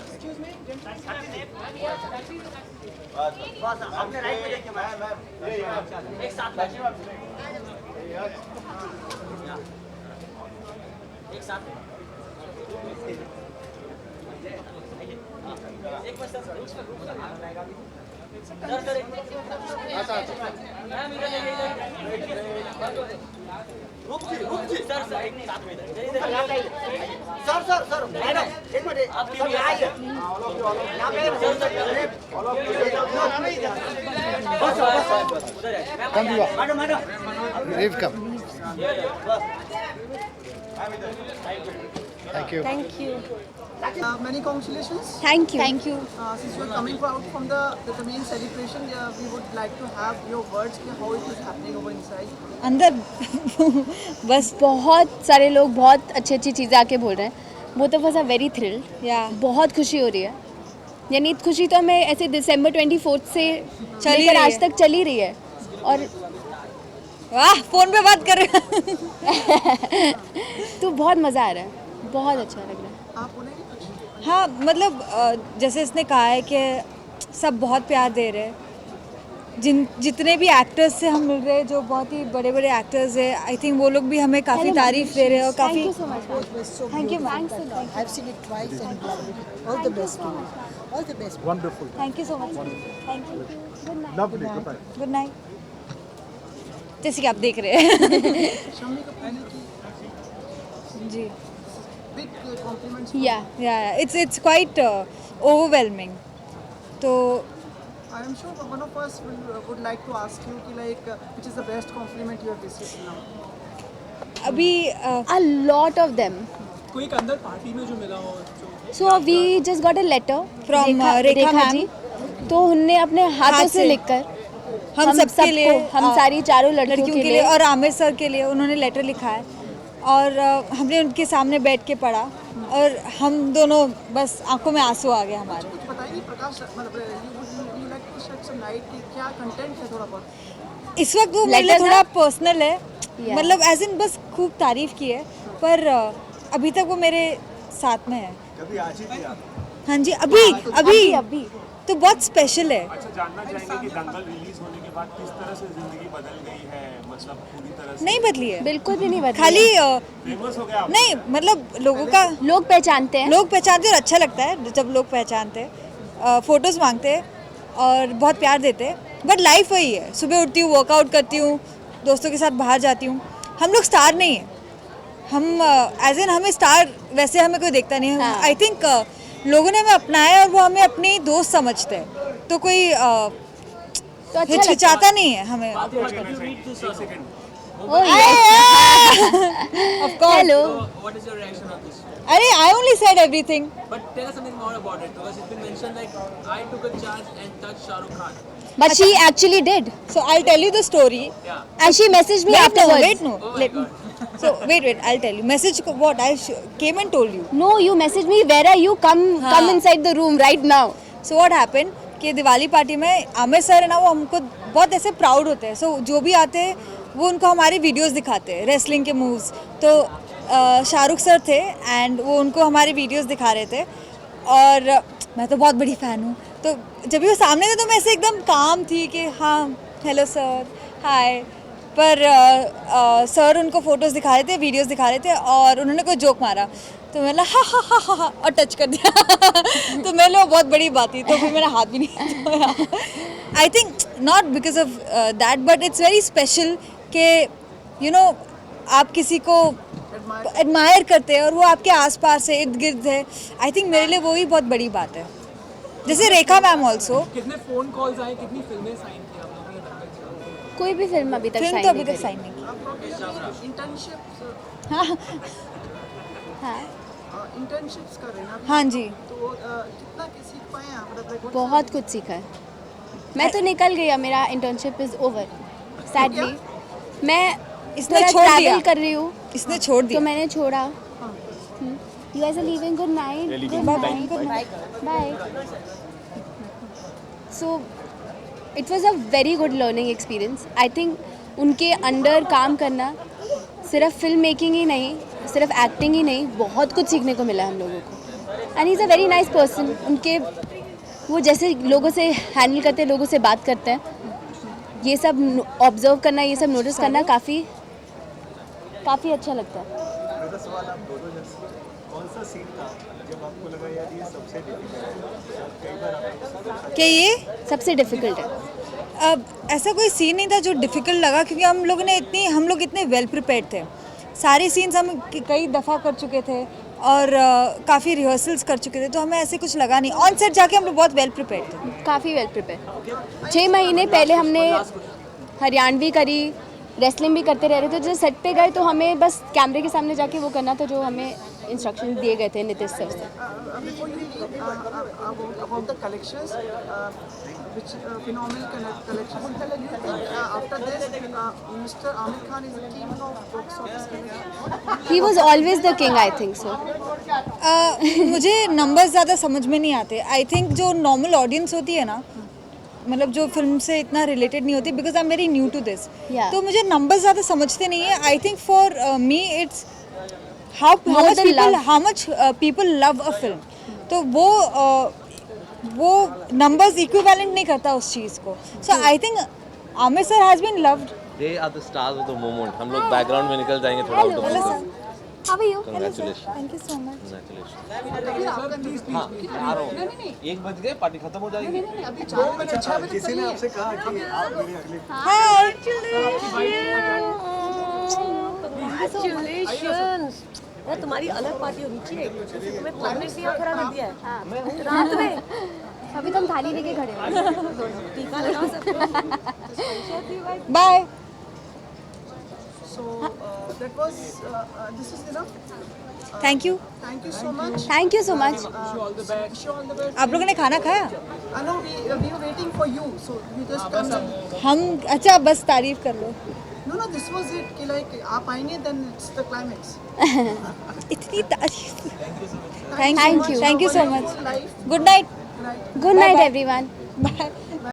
Excuse me, बस आपने right पे देखिए मैम एक साथ में एक साथ एक बस सर मैम इधर रुक जी सर एक साथ में सर मैडम एक मिनट आप आइए यहाँ पे madam Come. Thank you. Thank you. Many congratulations. Thank you. Since you are coming out from the main celebration, we would like to have your words how it is happening over inside. अंदर बस बहुत सारे लोग बहुत अच्छी अच्छी चीज़ें आके बोल रहे हैं. Both of us are very thrilled. बहुत खुशी हो रही है. यानी खुशी तो हमें ऐसे दिसंबर 24 से लेकर आज तक चली रही है. और वाह फ़ोन पे बात कर रहे हैं. तो बहुत मज़ा आ रहा है. बहुत अच्छा लग रहा है. आप बोलेंगे? हाँ मतलब जैसे इसने कहा है कि सब बहुत प्यार दे रहे हैं. जितने भी एक्टर्स से हम मिल रहे हैं जो बहुत ही बड़े बड़े एक्टर्स हैं, आई थिंक वो लोग भी हमें काफ़ी तारीफ दे रहे हैं और काफ़ी Thank you so much. Thank you, ma'am. I've seen it twice and all the best to you. All the best. Wonderful. Thank you so much. Thank you. Good night. Lovely. Goodbye. Good night. जैसे कि आप देख रहे हैं. शम्मी कपूर की जी big compliments. Yeah. It's quite overwhelming. तो I am sure one of us would like to ask you which is the best compliment you have received now. अभी A lot of them. कोई एक अंदर पार्टी में जो मिला हो So we just got a letter From, Rekha ma'am. जी. तो उनने अपने हाथों हाथ से से लिखकर हम सबके लिए हम सारी चारों लड़कियों के लिए और आमिर सर के लिए उन्होंने लेटर लिखा है और हमने उनके सामने बैठ के पढ़ा और हम दोनों बस आंखों में आंसू आ गए हमारे. कुछ बताइए प्रकाश मतलब you like to shed some light कि क्या कंटेंट है थोड़ा बहुत. इस वक्त वो मेरे लिए Letters थोड़ा है? पर्सनल है. Yeah. मतलब एज इन बस खूब तारीफ की है पर अभी तक वो मेरे साथ में है. कभी आज ही किया. हाँ जी अभी अभी तो बहुत स्पेशल है. अच्छा जानना चाहेंगे कि दंगल रिलीज होने के बाद किस तरह से जिंदगी बदल गई है, मतलब पूरी तरह से नहीं बदली है. बिल्कुल भी नहीं बदली. खाली फेमस हो गया आप? नहीं मतलब लोगों का लोग पहचानते हैं. लोग पहचानते हैं और अच्छा लगता है जब लोग पहचानते हैं. फ़ोटोज़ मांगते हैं और बहुत प्यार देते हैं. बट लाइफ वही है. सुबह उठती हूँ, वर्कआउट करती हूँ, दोस्तों के साथ बाहर जाती हूँ. हम लोग स्टार नहीं हैं. हम एज एन हमें स्टार वैसे हमें कोई देखता नहीं है. हाँ. आई थिंक लोगों ने हमें अपनाया और वो हमें अपनी दोस्त समझते हैं. तो कोई तो अच्छा लगता है. हिचकिचाता नहीं है हमें. Oh, yes. Of course. Hello. what is your reaction on this? अरे I only said everything. But tell us something more about it because it's been mentioned like I took a chance and touched Shah Rukh Khan. But she actually did. So I'll tell you the story. And she messaged me afterwards. Wait, So wait, I'll tell you. Message what? Came and told you. No, you messaged me. Where are you? Come inside the room right now. So what happened? कि Diwali party में Aamir sir है ना, वो हमको बहुत ऐसे proud होते हैं. So जो भी आते हैं वो उनको हमारी वीडियोस दिखाते हैं रेसलिंग के मूव्स. तो शाहरुख सर थे एंड वो उनको हमारी वीडियोस दिखा रहे थे और मैं तो बहुत बड़ी फ़ैन हूँ. तो जब भी वो सामने थे तो मैं ऐसे एकदम काम थी कि हाँ हेलो सर हाय. पर सर उनको फ़ोटोज़ दिखा रहे थे, वीडियोस दिखा रहे थे और उन्होंने कोई जोक मारा तो मैंने हा और टच कर दिया. तो मेरे लिए वो बहुत बड़ी बात थी. तो फिर मेरा हाथ भी नहीं धोया. I think not because of that but it's very special कि यू नो आप किसी को एडमायर करते हैं और वो आपके आसपास है, इर्द गिर्द है. आई थिंक मेरे लिए वो ही बहुत बड़ी बात है. जैसे रेखा मैम ऑल्सो. कितने फोन कॉल्स आए, कितनी फिल्में साइन की आप लोगों ने दंगल के साथ? कोई भी फिल्म अभी तक फिल्म sign तो अभी नहीं तक करी. साइन नहीं की. इंटर्नशिप्स हाँ. इंटर्नशिप्स कर रहे हैं ना. हाँ जी. तो कितना सीख पाए हैं आप मतलब बहुत कुछ सीखा है. मैं तो निकल गया. मेरा इंटर्नशिप इज ओवर सैडली. मैं इसने थोड़ा छोड़ दिया. ट्रैवल कर रही हूँ इसने छोड़ तो दिया. मैंने छोड़ा. You guys are leaving. Good night. Good night. Bye. So it was a very good learning experience. I think उनके अंडर काम करना सिर्फ फिल्म मेकिंग ही नहीं, सिर्फ एक्टिंग ही नहीं, बहुत कुछ सीखने को मिला हम लोगों को. And he is a very nice person. उनके वो जैसे लोगों से हैंडल करते हैं, लोगों से बात करते हैं, ये सब ऑब्जर्व करना, ये सब नोटिस करना काफ़ी अच्छा लगता है. मेरा सवाल आप दोनों जन से, कौन सा सीन था जब आपको लगा यार ये सबसे डिफिकल्ट है? कई बार आपको क्या ये सबसे डिफ़िकल्ट है. अब ऐसा कोई सीन नहीं था जो डिफ़िकल्ट लगा, क्योंकि हम लोग इतने वेल प्रिपेयर्ड थे. सारे सीन्स हम कई दफ़ा कर चुके थे और काफ़ी रिहर्सल्स कर चुके थे, तो हमें ऐसे कुछ लगा नहीं. ऑन सेट जाके हम लोग बहुत वेल प्रिपेयर्ड थे. काफ़ी वेल प्रिपेयर. 6 महीने पहले हमने हरियाणवी करी, रेसलिंग भी करते रह रहे थे. जब सेट पे गए तो हमें बस कैमरे के सामने जाके वो करना था जो हमें इंस्ट्रक्शन दिए गए थे नीतीश सर से. Before you leave, about the collections, which phenomenal collections. You think after this, Mr. Amir Khan is the king of box office collection? He was always the king, I think so. मुझे numbers ज़्यादा समझ में नहीं आते. I think जो normal audience होती है ना, मतलब जो फिल्म से इतना रिलेटेड नहीं होती, because I am very new to this, Yeah. तो मुझे नंबर्स ज़्यादा समझते नहीं है. I think for me it's More than love. How much people love a film. तो वो नंबर्स इक्विवेलेंट नहीं करता उस चीज़ को. So I think Aamir sir has been loved. They are the stars of the moment. हम लोग बैकग्राउंड में निकल जाएंगे थोड़ा out of focus. How are you? Congratulations. Thank you so much. Congratulations. हाँ, आ रहा हूँ. 1 बज गए, पार्टी खत्म हो जाएगी. किसी ने आपसे कहा कि आप मेरे अगले हाय. Congratulations. यार तुम्हारी अलग पार्टी होनी चाहिए. तुम्हें पब्लिक से यहाँ खड़ा कर दिया है रात में. अभी तो हम थाली लेके खड़े हैं. टीका लगाओ सबको. Bye. So that was this is enough. Thank you. Thank you so much. Thank you so much. Wish you all the best. आप लोगों ने खाना खाया? I know we were waiting for you, so you just come. हम अच्छा बस तारीफ कर लो. No, this was it. कि like आप आएंगे then it's the climax. इतनी तारीफ. Thank you. Thank you so much. Life. Good night. Good night everyone. Bye.